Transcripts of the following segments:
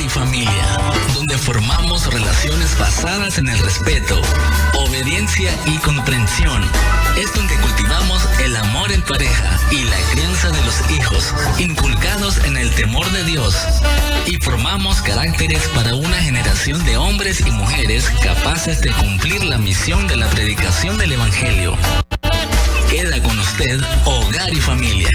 Hogar y Familia, donde formamos relaciones basadas en el respeto, obediencia y comprensión. Es donde cultivamos el amor en pareja y la crianza de los hijos, inculcados en el temor de Dios. Y formamos caracteres para una generación de hombres y mujeres capaces de cumplir la misión de la predicación del Evangelio. Queda con usted Hogar y Familia.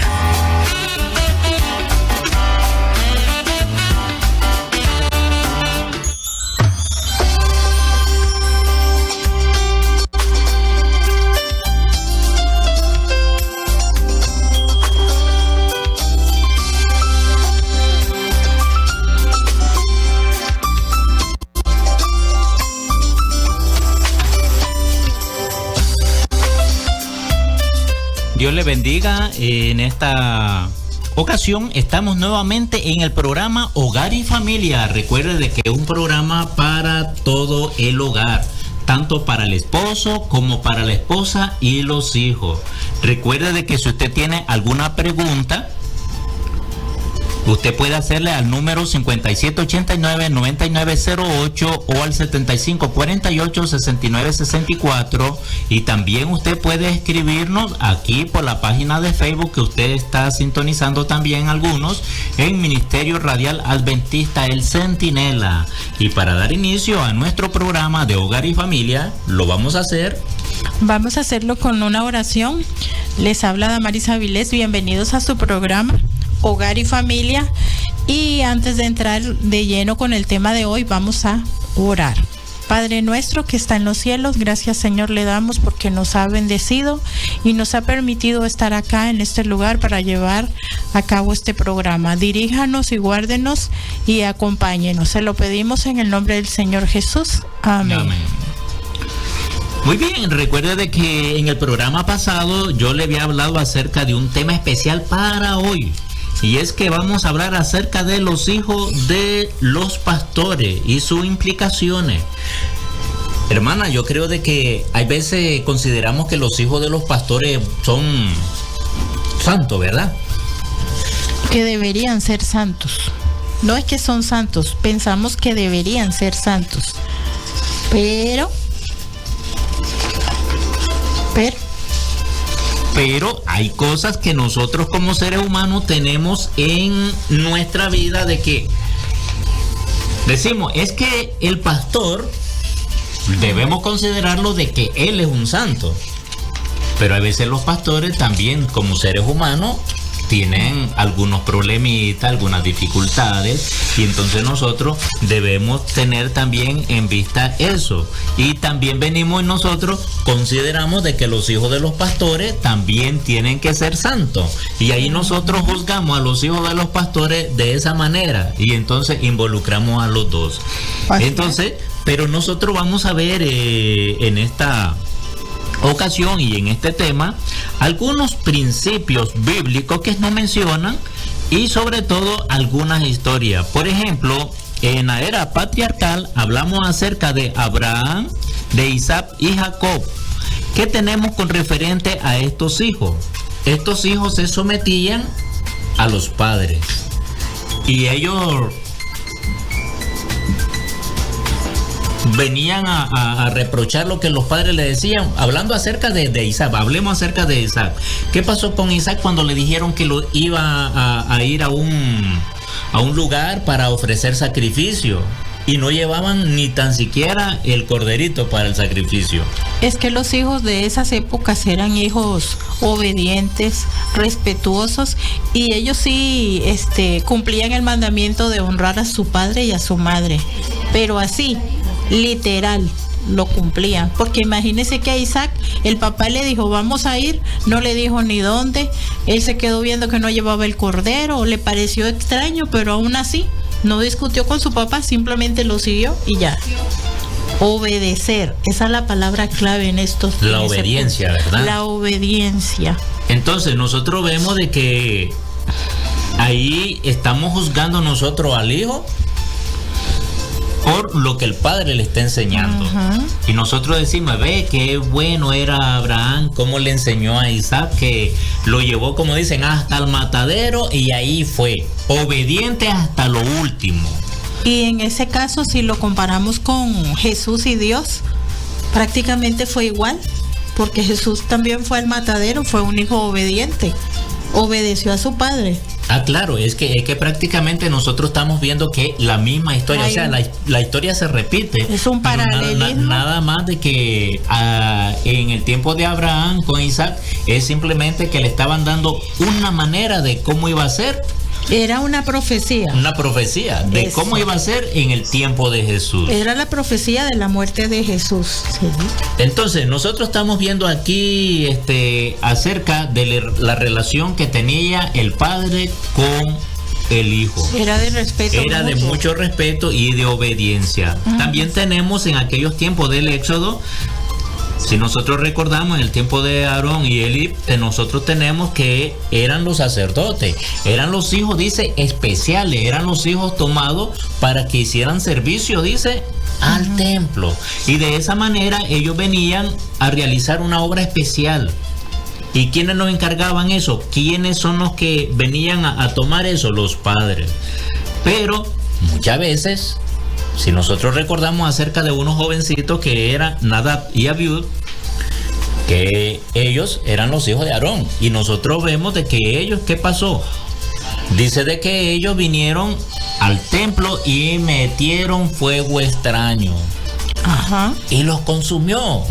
Dios le bendiga. En esta ocasión estamos nuevamente en el programa Hogar y Familia. Recuerde de que es un programa para todo el hogar, tanto para el esposo como para la esposa y los hijos. Recuerde de que si usted tiene alguna pregunta, usted puede hacerle al número 5789-9908 o al 7548-6964, y también usted puede escribirnos aquí por la página de Facebook que usted está sintonizando también algunos en Ministerio Radial Adventista El Centinela. Y para dar inicio a nuestro programa de Hogar y Familia, lo vamos a hacer. Vamos a hacerlo con una oración. Les habla Damaris Avilés. Bienvenidos a su programa Hogar y Familia, y antes de entrar de lleno con el tema de hoy, vamos a orar. Padre nuestro que está en los cielos, gracias Señor le damos porque nos ha bendecido y nos ha permitido estar acá en este lugar para llevar a cabo este programa. Diríjanos y guárdenos y acompáñenos. Se lo pedimos en el nombre del Señor Jesús. Amén. Amén. Muy bien, recuerde de que en el programa pasado yo le había hablado acerca de un tema especial para hoy. Y es que vamos a hablar acerca de los hijos de los pastores y sus implicaciones. Hermana, yo creo de que hay veces consideramos que los hijos de los pastores son santos, ¿verdad? Que deberían ser santos. No es que son santos, pensamos que deberían ser santos. Pero hay cosas que nosotros como seres humanos tenemos en nuestra vida de que decimos, es que el pastor debemos considerarlo de que él es un santo. Pero a veces los pastores también como seres humanos tienen algunos problemitas, algunas dificultades, y entonces nosotros debemos tener también en vista eso. Y también venimos nosotros, consideramos de que los hijos de los pastores también tienen que ser santos, y ahí nosotros juzgamos a los hijos de los pastores de esa manera, y entonces involucramos a los dos. Entonces, pero nosotros vamos a ver en esta ocasión y en este tema algunos principios bíblicos que nos mencionan, y sobre todo algunas historias. Por ejemplo, en la era patriarcal hablamos acerca de Abraham, de Isaac y Jacob. ¿Qué tenemos con referente a estos hijos? Estos hijos se sometían a los padres y ellos venían a reprochar lo que los padres le decían. Hablando acerca de Isaac, hablemos acerca de Isaac. ¿Qué pasó con Isaac cuando le dijeron que lo iba a ir a un lugar para ofrecer sacrificio y no llevaban ni tan siquiera el corderito para el sacrificio? Es que los hijos de esas épocas eran hijos obedientes, respetuosos, y ellos sí cumplían el mandamiento de honrar a su padre y a su madre, pero así literal lo cumplían, porque imagínese que a Isaac el papá le dijo vamos a ir, no le dijo ni dónde, él se quedó viendo que no llevaba el cordero, le pareció extraño, pero aún así no discutió con su papá, simplemente lo siguió y ya. Obedecer, esa es la palabra clave en estos. La obediencia, ¿verdad? La obediencia. Entonces nosotros vemos de que ahí estamos juzgando nosotros al hijo por lo que el padre le está enseñando. Y nosotros decimos, ve qué bueno era Abraham, cómo le enseñó a Isaac, que lo llevó, como dicen, hasta el matadero, y ahí fue obediente hasta lo último. Y en ese caso, si lo comparamos con Jesús y Dios, prácticamente fue igual, porque Jesús también fue al matadero, fue un hijo obediente, obedeció a su padre. Ah, claro, es que prácticamente nosotros estamos viendo que la misma historia, o sea, la historia se repite. Es un paralelismo. Nada más de que en el tiempo de Abraham con Isaac es simplemente que le estaban dando una manera de cómo iba a ser. Era una profecía. Una profecía de Eso. cómo iba a ser en el tiempo de Jesús. Era la profecía de la muerte de Jesús. Sí. Entonces, nosotros estamos viendo aquí acerca de la relación que tenía el padre con el hijo. Era de respeto. Era de mutuo. mucho respeto y de obediencia. También tenemos en aquellos tiempos del Éxodo, si nosotros recordamos en el tiempo de Aarón y Eli, nosotros tenemos que eran los sacerdotes, eran los hijos, dice, especiales, eran los hijos tomados para que hicieran servicio, dice, al templo. Y de esa manera ellos venían a realizar una obra especial. ¿Y quiénes nos encargaban eso? ¿Quiénes son los que venían a tomar eso? Los padres. Pero muchas veces, si nosotros recordamos acerca de unos jovencitos que eran Nadab y Abiud, que ellos eran los hijos de Aarón, y nosotros vemos de que ellos, ¿qué pasó? Dice de que ellos vinieron al templo y metieron fuego extraño. Ajá. Y los consumió.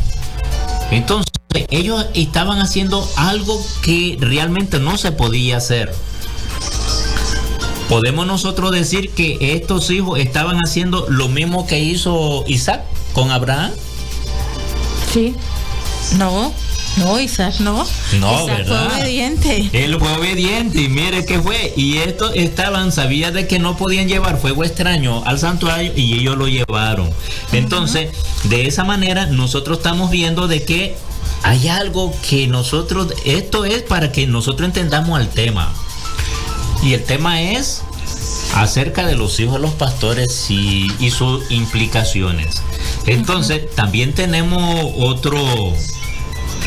Entonces, ellos estaban haciendo algo que realmente no se podía hacer. ¿Podemos nosotros decir que estos hijos estaban haciendo lo mismo que hizo Isaac con Abraham? Sí. No, Isaac no. No, Isaac ¿verdad? fue obediente. Él fue obediente y mire qué fue. Y estos sabía de que no podían llevar fuego extraño al santuario y ellos lo llevaron. Entonces, de esa manera nosotros estamos viendo de que hay algo que nosotros, esto es para que nosotros entendamos el tema. Y el tema es acerca de los hijos de los pastores y sus implicaciones. Entonces, también tenemos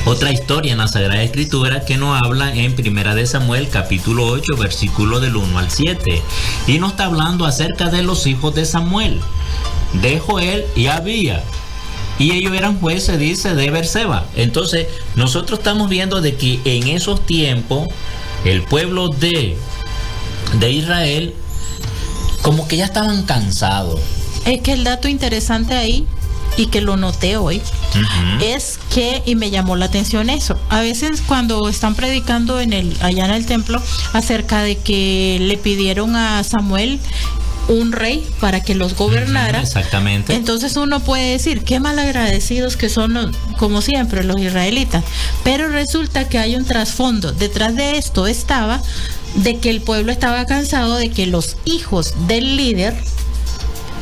otra historia en la Sagrada Escritura que nos habla en Primera de Samuel, capítulo 8, versículo del 1 al 7. Y nos está hablando acerca de los hijos de Samuel, de Joel y Abía. Y ellos eran jueces, dice, de Berseba. Entonces, nosotros estamos viendo de que en esos tiempos, el pueblo de Israel, como que ya estaban cansados. Es que el dato interesante ahí, y que lo noté hoy, es que, y me llamó la atención eso, a veces cuando están predicando allá en el templo acerca de que le pidieron a Samuel un rey para que los gobernara. Exactamente. Entonces uno puede decir, qué malagradecidos que son, como siempre, los israelitas. Pero resulta que hay un trasfondo. Detrás de esto estaba de que el pueblo estaba cansado de que los hijos del líder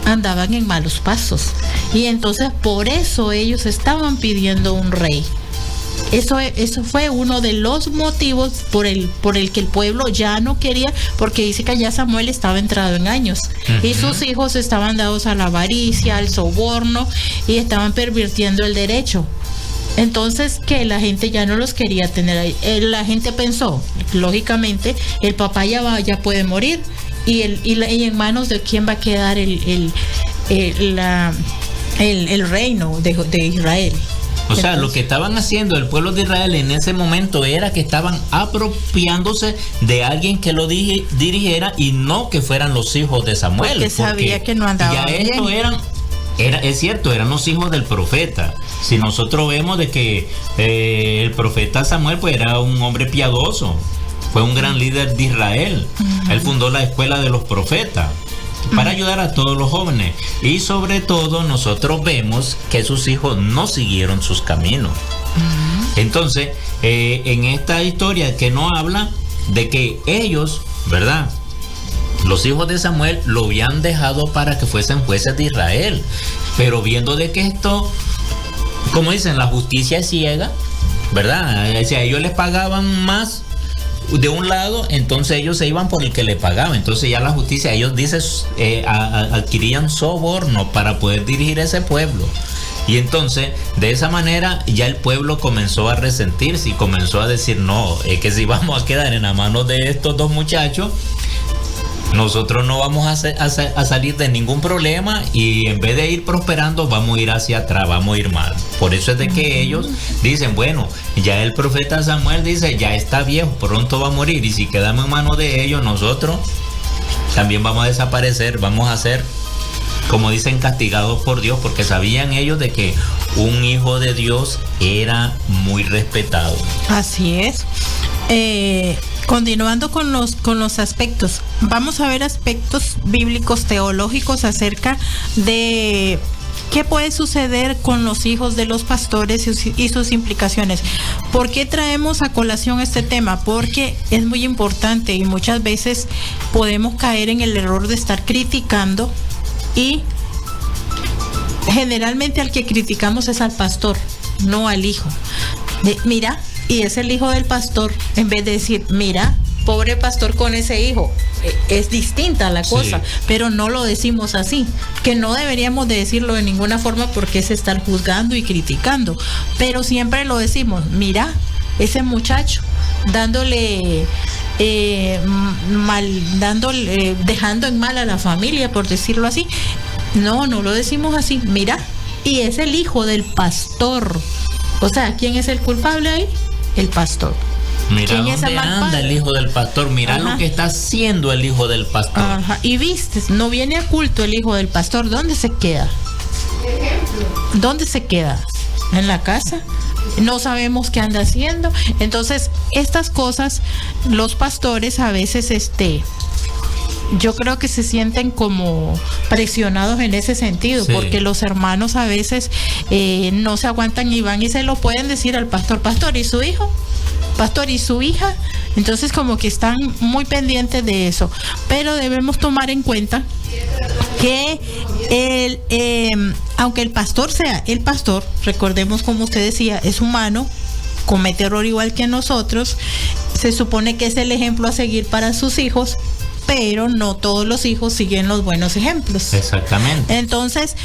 andaban en malos pasos. Y entonces por eso ellos estaban pidiendo un rey. Eso fue uno de los motivos por el que el pueblo ya no quería, porque dice que ya Samuel estaba entrado en años y sus hijos estaban dados a la avaricia, al soborno y estaban pervirtiendo el derecho. Entonces que la gente ya no los quería tener ahí. La gente pensó, lógicamente, el papá ya puede morir y en manos de quién va a quedar el reino de Israel. O sea, lo que estaban haciendo el pueblo de Israel en ese momento era que estaban apropiándose de alguien que lo dirigiera y no que fueran los hijos de Samuel. Porque sabía que no andaba bien. Es cierto, eran los hijos del profeta. Si nosotros vemos de que el profeta Samuel pues era un hombre piadoso, fue un gran líder de Israel. Él fundó la escuela de los profetas para ayudar a todos los jóvenes, y sobre todo nosotros vemos que sus hijos no siguieron sus caminos. Entonces en esta historia que nos habla de que ellos, ¿verdad?, los hijos de Samuel lo habían dejado para que fuesen jueces de Israel, pero viendo de que esto, como dicen, la justicia es ciega, ¿verdad? O sea, ellos les pagaban más de un lado, entonces ellos se iban por el que le pagaba. Entonces ya la justicia, ellos dicen, adquirían soborno para poder dirigir ese pueblo. Y entonces de esa manera ya el pueblo comenzó a resentirse y comenzó a decir, no, es que si vamos a quedar en la mano de estos dos muchachos, nosotros no vamos a salir de ningún problema y en vez de ir prosperando vamos a ir hacia atrás, vamos a ir mal. Por eso es de que ellos dicen, bueno, ya el profeta Samuel dice, ya está viejo, pronto va a morir, y si quedamos en manos de ellos, nosotros también vamos a desaparecer, vamos a ser, como dicen, castigados por Dios, porque sabían ellos de que un hijo de Dios era muy respetado. Así es. Continuando con los aspectos, vamos a ver aspectos bíblicos teológicos acerca de qué puede suceder con los hijos de los pastores y sus implicaciones. ¿Por qué traemos a colación este tema? Porque es muy importante y muchas veces podemos caer en el error de estar criticando, y generalmente al que criticamos es al pastor, no al hijo. Mira, y es el hijo del pastor, en vez de decir, mira, pobre pastor con ese hijo. Es distinta la cosa, sí, pero no lo decimos así, que no deberíamos de decirlo de ninguna forma porque es estar juzgando y criticando, pero siempre lo decimos, mira, ese muchacho dándole dejando en mal a la familia, por decirlo así. No lo decimos así, mira, y es el hijo del pastor. O sea, ¿quién es el culpable ahí? El pastor. Mira dónde anda el hijo del pastor, mira lo que está haciendo el hijo del pastor. Ajá. Y viste, no viene a culto el hijo del pastor, ¿dónde se queda? ¿Dónde se queda? ¿En la casa? No sabemos qué anda haciendo. Entonces, estas cosas, los pastores a veces, yo creo que se sienten como presionados en ese sentido, sí, porque los hermanos a veces no se aguantan y van y se lo pueden decir al pastor, pastor, ¿y su hijo? Pastor, ¿y su hija? Entonces como que están muy pendientes de eso, pero debemos tomar en cuenta que aunque el pastor sea el pastor, recordemos, como usted decía, es humano, comete error igual que nosotros, se supone que es el ejemplo a seguir para sus hijos, pero no todos los hijos siguen los buenos ejemplos. Exactamente. Entonces,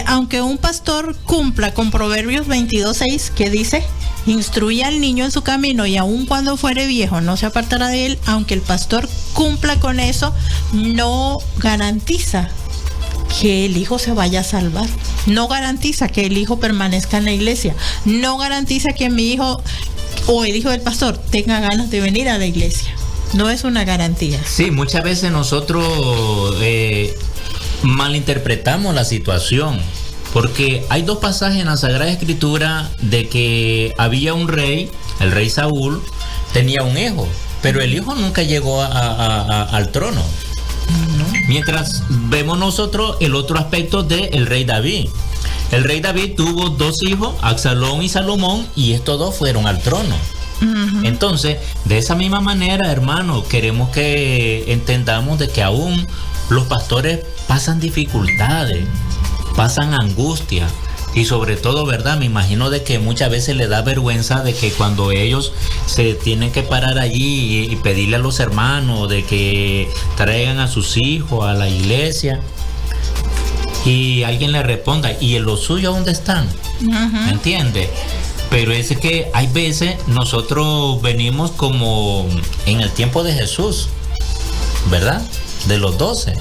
aunque un pastor cumpla con Proverbios 22:6, que dice, instruye al niño en su camino y aun cuando fuere viejo no se apartará de él, aunque el pastor cumpla con eso, no garantiza que el hijo se vaya a salvar, no garantiza que el hijo permanezca en la iglesia, no garantiza que mi hijo o el hijo del pastor tenga ganas de venir a la iglesia. No es una garantía. Sí, muchas veces nosotros malinterpretamos la situación, porque hay dos pasajes en la Sagrada Escritura de que había un rey, el rey Saúl, tenía un hijo, pero el hijo nunca llegó al trono. No. Mientras vemos nosotros el otro aspecto del rey David. El rey David tuvo dos hijos, Absalón y Salomón, y estos dos fueron al trono. Entonces, de esa misma manera, hermano, queremos que entendamos de que aún los pastores pasan dificultades, pasan angustia, y sobre todo, ¿verdad? Me imagino de que muchas veces le da vergüenza de que cuando ellos se tienen que parar allí y pedirle a los hermanos de que traigan a sus hijos a la iglesia, y alguien le responda, ¿y en los suyos dónde están? ¿Me entiende? Pero es que hay veces nosotros venimos como en el tiempo de Jesús, ¿verdad? De los 12.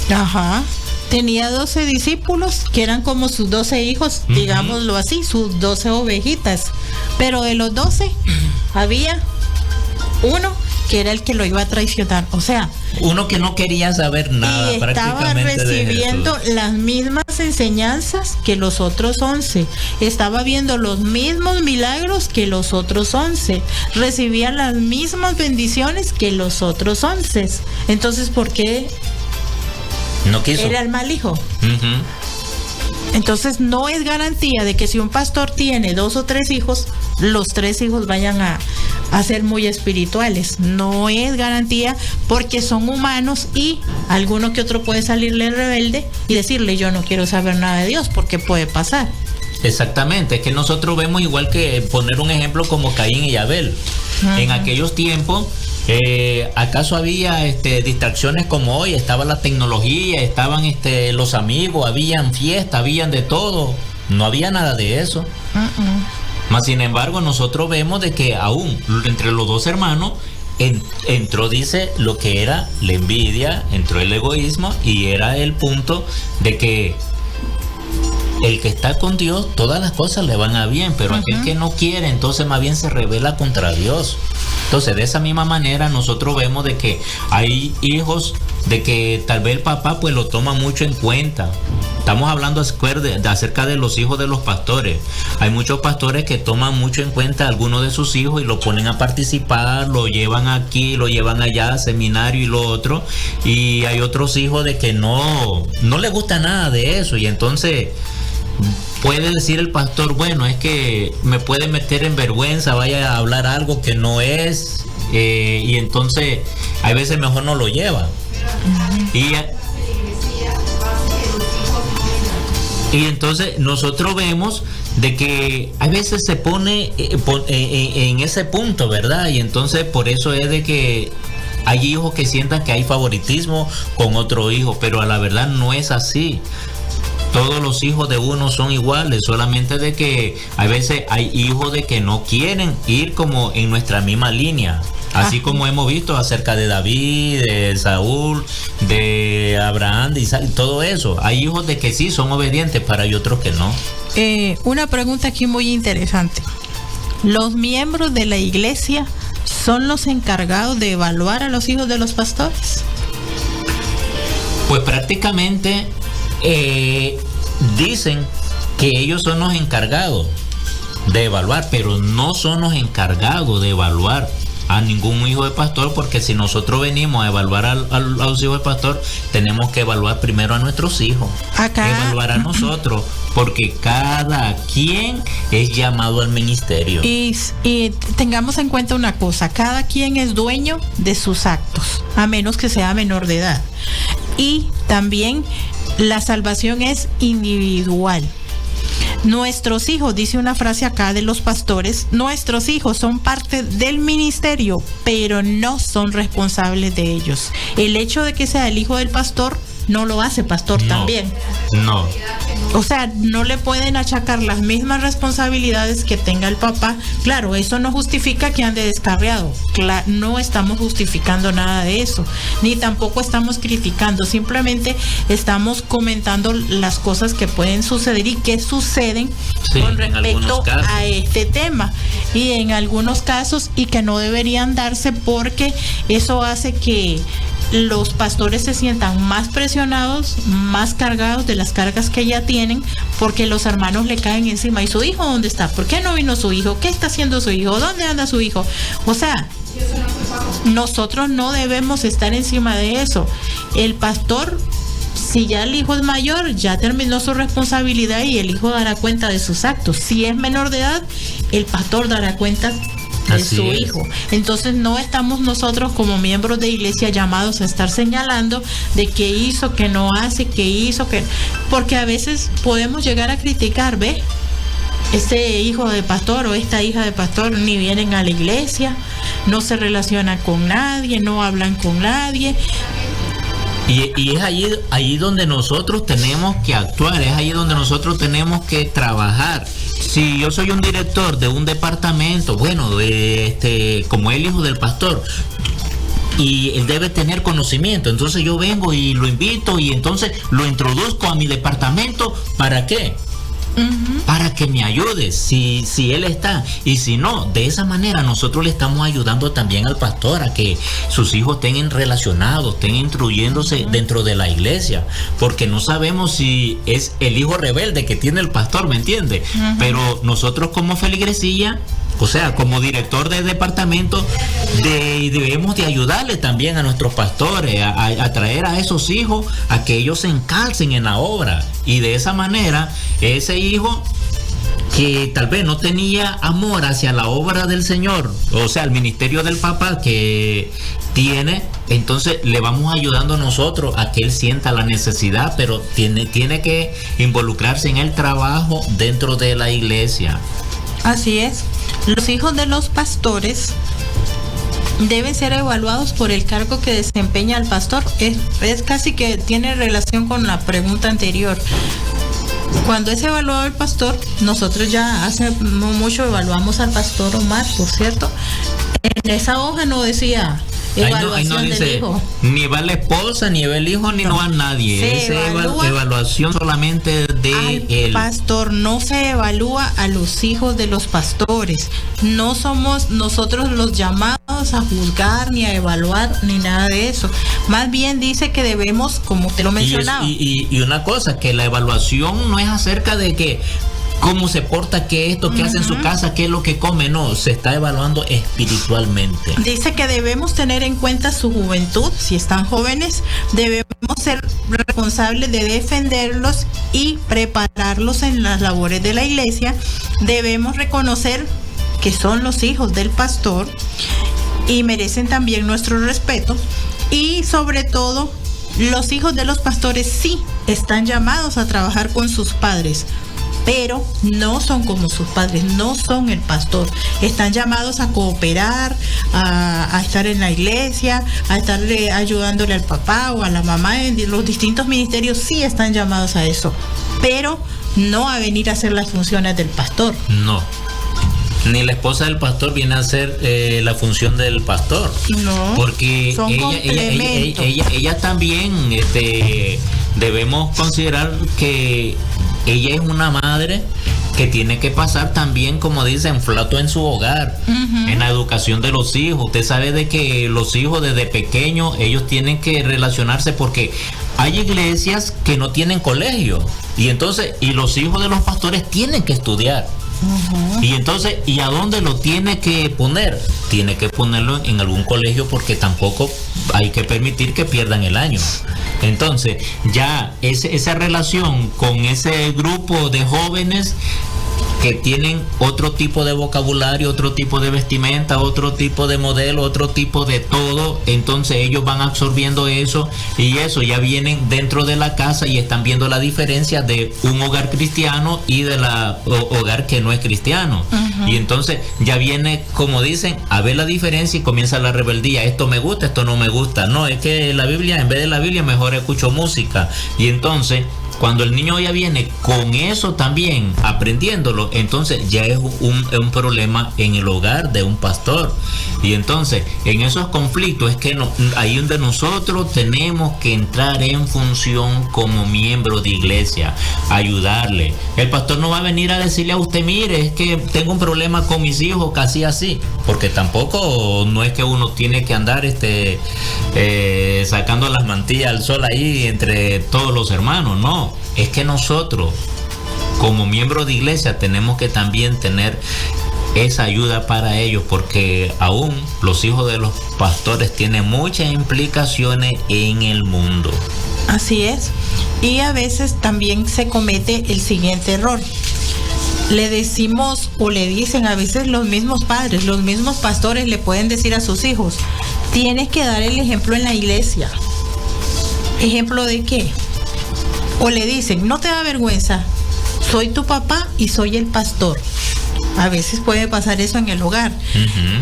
Ajá. Tenía 12 discípulos que eran como sus 12 hijos, digámoslo así, sus 12 ovejitas. Pero de los 12 había uno que era el que lo iba a traicionar. O sea, uno que no quería saber nada, y estaba recibiendo las mismas enseñanzas que los otros 11. Estaba viendo los mismos milagros que los otros 11. Recibía las mismas bendiciones que los otros 11. Entonces, ¿por qué no quiso? Era el mal hijo. Entonces, no es garantía de que si un pastor tiene 2 o 3 hijos, los 3 hijos vayan a ser muy espirituales. No es garantía, porque son humanos y alguno que otro puede salirle rebelde y decirle, yo no quiero saber nada de Dios, porque puede pasar. Exactamente, es que nosotros vemos igual, que poner un ejemplo como Caín y Abel. En aquellos tiempos, ¿acaso había distracciones como hoy? Estaba la tecnología, estaban los amigos, habían fiestas, habían de todo. No había nada de eso. Mas sin embargo, nosotros vemos de que aún entre los dos hermanos entró, dice, lo que era la envidia, entró el egoísmo y era el punto de que el que está con Dios, todas las cosas le van a bien, pero aquel que no quiere, entonces más bien se rebela contra Dios. Entonces, de esa misma manera, nosotros vemos de que hay hijos de que tal vez el papá pues lo toma mucho en cuenta. Estamos hablando acerca de los hijos de los pastores. Hay muchos pastores que toman mucho en cuenta a algunos de sus hijos y lo ponen a participar, lo llevan aquí, lo llevan allá, a seminario y lo otro. Y hay otros hijos de que no les gusta nada de eso, y entonces puede decir el pastor, bueno, es que me puede meter en vergüenza, vaya a hablar algo que no es, y entonces hay veces mejor no lo lleva. Y entonces nosotros vemos de que a veces se pone en ese punto, ¿verdad? Y entonces por eso es de que hay hijos que sientan que hay favoritismo con otro hijo, pero a la verdad no es así. Todos los hijos de uno son iguales, solamente de que a veces hay hijos de que no quieren ir como en nuestra misma línea. Así como hemos visto acerca de David, de Saúl, de Abraham, de Isaac, todo eso. Hay hijos de que sí son obedientes, pero hay otros que no. Una pregunta aquí muy interesante. ¿Los miembros de la iglesia son los encargados de evaluar a los hijos de los pastores? Pues prácticamente dicen que ellos son los encargados de evaluar, pero no son los encargados de evaluar a ningún hijo de pastor, porque si nosotros venimos a evaluar a los hijos de pastor, tenemos que evaluar primero a nuestros hijos, evaluar a nosotros, porque cada quien es llamado al ministerio. Y tengamos en cuenta una cosa, cada quien es dueño de sus actos, a menos que sea menor de edad. Y también la salvación es individual. Nuestros hijos, dice una frase acá de los pastores, nuestros hijos son parte del ministerio, pero no son responsables de ellos. El hecho de que sea el hijo del pastor no lo hace pastor también. No. O sea, no le pueden achacar las mismas responsabilidades que tenga el papá. Claro, eso no justifica que ande descarriado. No estamos justificando nada de eso, ni tampoco estamos criticando. Simplemente estamos comentando las cosas que pueden suceder y que suceden con respecto a este tema. Y en algunos casos, y que no deberían darse, porque eso hace que los pastores se sientan más presionados, más cargados de las cargas que ya tienen, porque los hermanos le caen encima. ¿Y su hijo dónde está? ¿Por qué no vino su hijo? ¿Qué está haciendo su hijo? ¿Dónde anda su hijo? O sea, nosotros no debemos estar encima de eso. El pastor, si ya el hijo es mayor, ya terminó su responsabilidad y el hijo dará cuenta de sus actos. Si es menor de edad, el pastor dará cuenta de su hijo. Entonces no estamos nosotros como miembros de iglesia llamados a estar señalando de qué hizo, qué no hace, qué hizo, qué... Porque a veces podemos llegar a criticar, ¿ves? Este hijo de pastor o esta hija de pastor ni vienen a la iglesia, no se relacionan con nadie, no hablan con nadie. Y es ahí donde nosotros tenemos que actuar, es ahí donde nosotros tenemos que trabajar. Si yo soy un director de un departamento, bueno, como el hijo del pastor, y él debe tener conocimiento, entonces yo vengo y lo invito y entonces lo introduzco a mi departamento. ¿Para qué? Para que me ayude si él está, y si no, de esa manera nosotros le estamos ayudando también al pastor a que sus hijos estén relacionados, estén instruyéndose dentro de la iglesia, porque no sabemos si es el hijo rebelde que tiene el pastor, ¿me entiende? Pero nosotros como feligresía, o sea, como director de departamento, debemos de ayudarle también a nuestros pastores a traer a esos hijos a que ellos se encalcen en la obra, y de esa manera ese hijo que tal vez no tenía amor hacia la obra del Señor, o sea, el ministerio del papá que tiene, entonces le vamos ayudando nosotros a que él sienta la necesidad, pero tiene que involucrarse en el trabajo dentro de la iglesia. Así es. Los hijos de los pastores deben ser evaluados por el cargo que desempeña el pastor. Es casi que tiene relación con la pregunta anterior. Cuando es evaluado el pastor, nosotros ya hace no mucho evaluamos al pastor Omar, por cierto. En En esa hoja no decía ahí no evaluación del dice, hijo. ni va la esposa, ni va el hijo, ni no va nadie. Se Es evalúa evaluación solamente de al él. pastor, no se evalúa a los hijos de los pastores. No somos nosotros los llamados a juzgar, ni a evaluar, ni nada de eso. Más bien dice que debemos, como usted lo mencionaba. Y una cosa, que la evaluación no es acerca de que cómo se porta, qué esto, qué hace en su casa, qué es lo que come, no, se está evaluando espiritualmente. Dice que debemos tener en cuenta su juventud, si están jóvenes, debemos ser responsables de defenderlos y prepararlos en las labores de la iglesia. Debemos reconocer que son los hijos del pastor y merecen también nuestro respeto. Y sobre todo, los hijos de los pastores sí están llamados a trabajar con sus padres, pero no son como sus padres, no son el pastor. Están llamados a cooperar, a estar en la iglesia, a estar ayudándole al papá o a la mamá. En los distintos ministerios sí están llamados a eso, pero no a venir a hacer las funciones del pastor. No. Ni la esposa del pastor viene a hacer la función del pastor. No, porque son complementos. ella también, debemos considerar que ella es una madre que tiene que pasar también, como dicen, flato en su hogar, en la educación de los hijos. Usted sabe de que los hijos desde pequeños, ellos tienen que relacionarse, porque hay iglesias que no tienen colegio, y entonces, y los hijos de los pastores tienen que estudiar. Y entonces, ¿y a dónde lo tiene que poner? Tiene que ponerlo en algún colegio, porque tampoco hay que permitir que pierdan el año. Entonces, ya esa relación con ese grupo de jóvenes que tienen otro tipo de vocabulario, otro tipo de vestimenta, otro tipo de modelo, otro tipo de todo, entonces ellos van absorbiendo eso, y eso ya vienen dentro de la casa y están viendo la diferencia de un hogar cristiano y de la hogar que no es cristiano. Y entonces ya viene, como dicen, a ver la diferencia, y comienza la rebeldía. Esto me gusta, esto no me gusta. No, es que la Biblia, en vez de la Biblia, mejor escucho música. Y entonces, cuando el niño ya viene con eso también, aprendiéndolo, entonces ya es un problema en el hogar de un pastor. Y entonces, en esos conflictos es que ahí donde nosotros tenemos que entrar en función como miembro de iglesia, ayudarle. El pastor no va a venir a decirle a usted, mire, es que tengo un problema con mis hijos, casi así, porque tampoco no es que uno tiene que andar sacando las mantillas al sol ahí entre todos los hermanos, no. Es que nosotros, como miembros de iglesia, tenemos que también tener esa ayuda para ellos, porque aún los hijos de los pastores tienen muchas implicaciones en el mundo. Así es. Y a veces también se comete el siguiente error. Le decimos, o le dicen a veces los mismos padres, los mismos pastores le pueden decir a sus hijos, tienes que dar el ejemplo en la iglesia. ¿Ejemplo de qué? O le dicen, no te da vergüenza, soy tu papá y soy el pastor. A veces puede pasar eso en el hogar.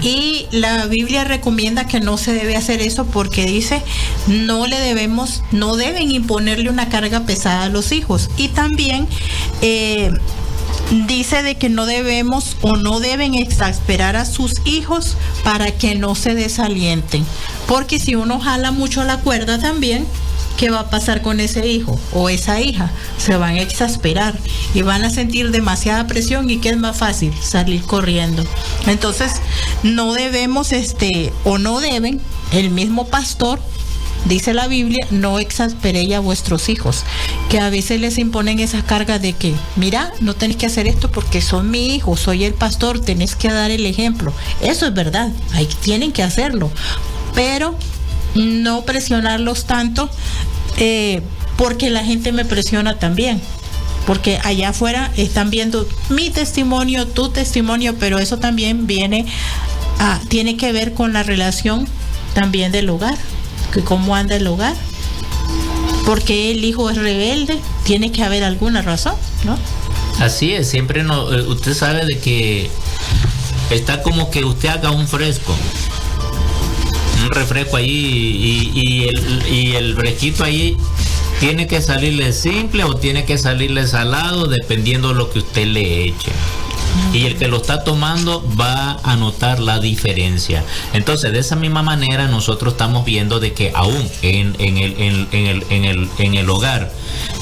Y la Biblia recomienda que no se debe hacer eso, porque dice, no deben imponerle una carga pesada a los hijos. Y también dice de que no debemos o no deben exasperar a sus hijos para que no se desalienten. Porque si uno jala mucho la cuerda también, ¿qué va a pasar con ese hijo o esa hija? Se van a exasperar y van a sentir demasiada presión, y ¿qué es más fácil? Salir corriendo. Entonces, no debemos, o no deben, el mismo pastor, dice la Biblia, no exasperéis a vuestros hijos, que a veces les imponen esas cargas de que, mira, no tenés que hacer esto porque son mi hijo, soy el pastor, tenés que dar el ejemplo. Eso es verdad, ahí tienen que hacerlo, pero no presionarlos tanto, porque la gente me presiona también, porque allá afuera están viendo mi testimonio, tu testimonio, pero eso también tiene que ver con la relación también del hogar, que cómo anda el hogar, porque el hijo es rebelde, tiene que haber alguna razón, ¿no? Así es, siempre usted sabe de que está como que usted haga un refresco ahí, y el fresquito ahí tiene que salirle simple o tiene que salirle salado, dependiendo de lo que usted le eche. y el que lo está tomando va a notar la diferencia. Entonces, de esa misma manera, nosotros estamos viendo de que aún en el hogar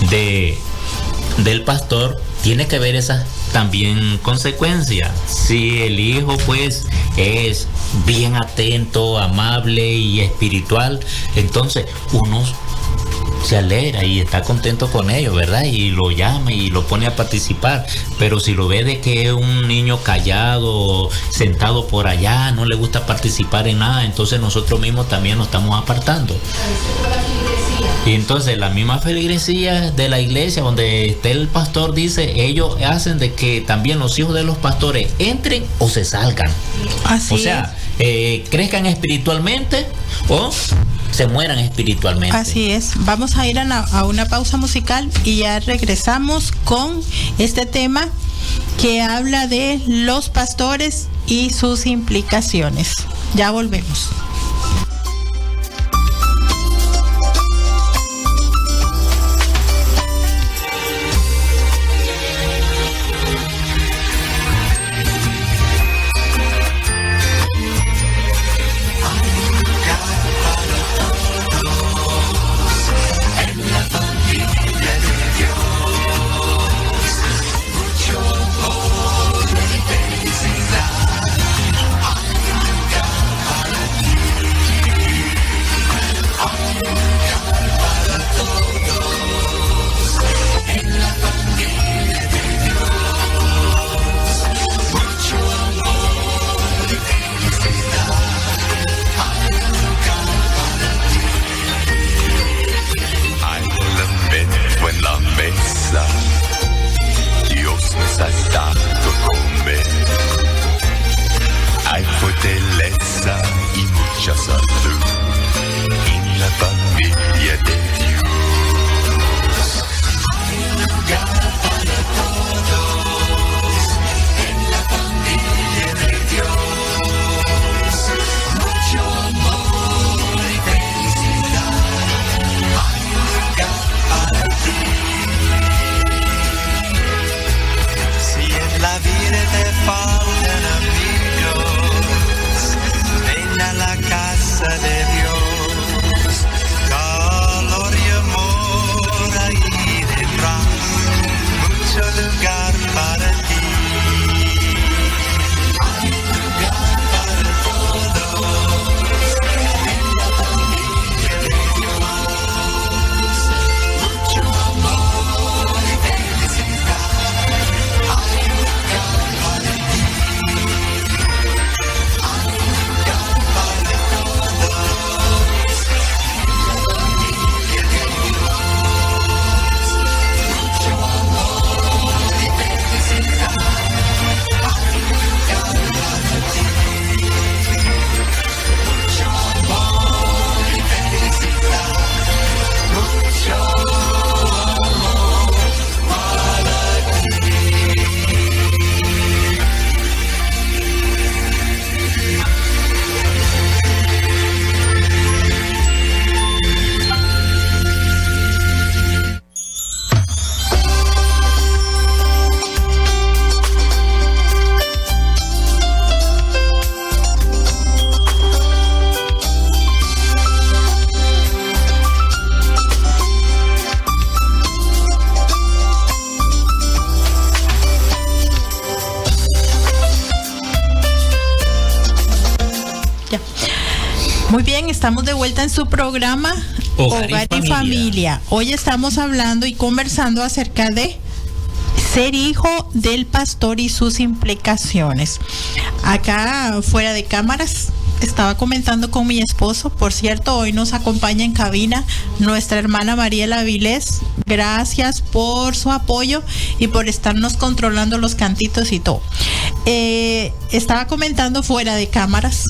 del pastor tiene que ver esas también consecuencias. Si el hijo pues es bien atento, amable y espiritual, entonces uno se alegra y está contento con ellos, ¿verdad? Y lo llama y lo pone a participar. Pero si lo ve de que es un niño callado, sentado por allá, no le gusta participar en nada, entonces nosotros mismos también nos estamos apartando. Y entonces la misma feligresía de la iglesia donde esté el pastor, dice, ellos hacen de que también los hijos de los pastores entren o se salgan. Así o sea, crezcan espiritualmente o se mueran espiritualmente. Así es. Vamos a ir a una pausa musical y ya regresamos con este tema que habla de los pastores y sus implicaciones. Ya volvemos. Muy bien, estamos de vuelta en su programa Hogar y Familia. Hoy estamos hablando y conversando acerca de ser hijo del pastor y sus implicaciones. Acá fuera de cámaras estaba comentando con mi esposo, por cierto, hoy nos acompaña en cabina nuestra hermana Mariela Avilés. Gracias por su apoyo y por estarnos controlando los cantitos y todo. Estaba comentando fuera de cámaras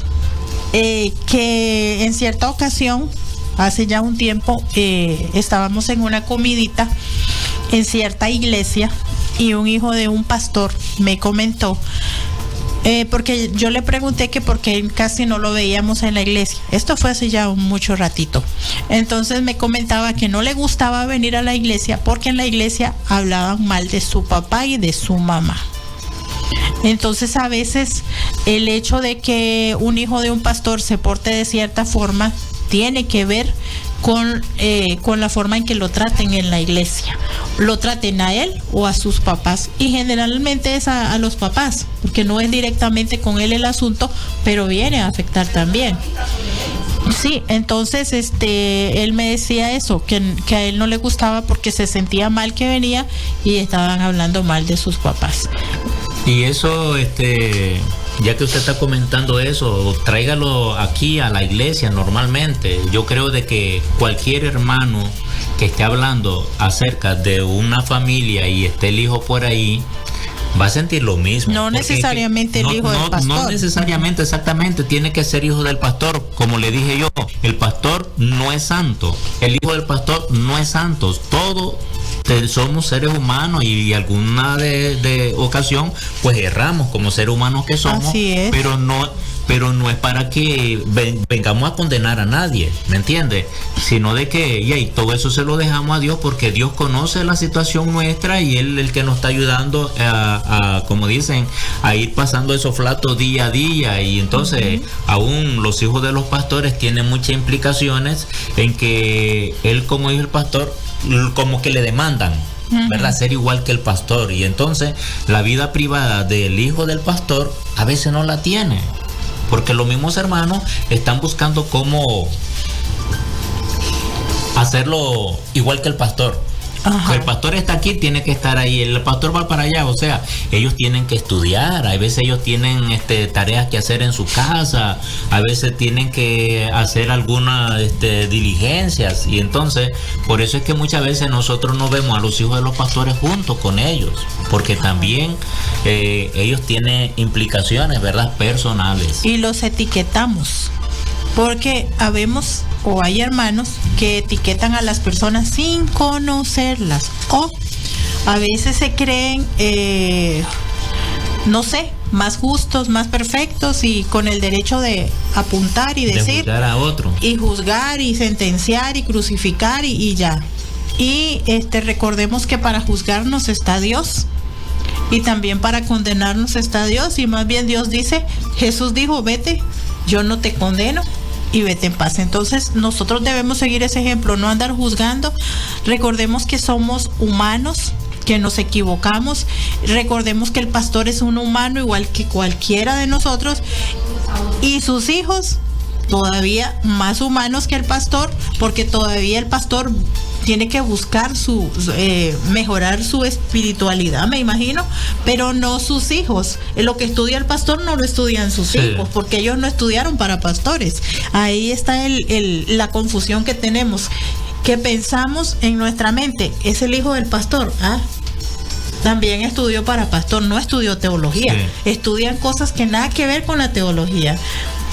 que en cierta ocasión, hace ya un tiempo, estábamos en una comidita en cierta iglesia y un hijo de un pastor me comentó, porque yo le pregunté que por qué casi no lo veíamos en la iglesia. Esto fue hace ya mucho ratito. Entonces me comentaba que no le gustaba venir a la iglesia porque en la iglesia hablaban mal de su papá y de su mamá. Entonces a veces el hecho de que un hijo de un pastor se porte de cierta forma tiene que ver con la forma en que lo traten en la iglesia, lo traten a él o a sus papás, y generalmente es a los papás, porque no es directamente con él el asunto, pero viene a afectar también. Sí, entonces él me decía eso, que a él no le gustaba porque se sentía mal que venía y estaban hablando mal de sus papás. Y eso, ya que usted está comentando eso, tráigalo aquí a la iglesia normalmente. Yo creo de que cualquier hermano que esté hablando acerca de una familia y esté el hijo por ahí, va a sentir lo mismo. No necesariamente el hijo del pastor. No necesariamente, exactamente, tiene que ser hijo del pastor. Como le dije yo, el pastor no es santo, el hijo del pastor no es santo. Todos somos seres humanos y alguna de ocasión pues erramos como seres humanos que somos. Así es. pero no es para que vengamos a condenar a nadie, ¿me entiende? Sino de que y todo eso se lo dejamos a Dios, porque Dios conoce la situación nuestra y Él el que nos está ayudando a como dicen, a ir pasando esos flatos día a día. Y entonces aún los hijos de los pastores tienen muchas implicaciones en que él como hijo del pastor como que le demandan, ¿verdad? Ser igual que el pastor, y entonces la vida privada del hijo del pastor a veces no la tiene, porque los mismos hermanos están buscando cómo hacerlo igual que el pastor. Ajá. El pastor está aquí, tiene que estar ahí, el pastor va para allá, o sea, ellos tienen que estudiar, a veces ellos tienen tareas que hacer en su casa, a veces tienen que hacer algunas diligencias, y entonces por eso es que muchas veces nosotros no vemos a los hijos de los pastores junto con ellos, porque también ellos tienen implicaciones, ¿verdad?, personales. Y los etiquetamos, porque hay hermanos que etiquetan a las personas sin conocerlas, o a veces se creen, más justos, más perfectos y con el derecho de apuntar y decir, de juzgar a otro, y juzgar y sentenciar y crucificar y ya. Y recordemos que para juzgarnos está Dios. Y también para condenarnos está Dios, y más bien Dios dice, Jesús dijo, vete, yo no te condeno, y vete en paz. Entonces nosotros debemos seguir ese ejemplo, no andar juzgando. Recordemos que somos humanos, que nos equivocamos. Recordemos que el pastor es un humano igual que cualquiera de nosotros, y sus hijos todavía más humanos que el pastor, porque todavía el pastor tiene que buscar mejorar su espiritualidad, me imagino, pero no sus hijos. Lo que estudia el pastor no lo estudian sus hijos, porque ellos no estudiaron para pastores. Ahí está la confusión que tenemos, que pensamos en nuestra mente, es el hijo del pastor, también estudió para pastor, no estudió teología. Estudian cosas que nada que ver con la teología.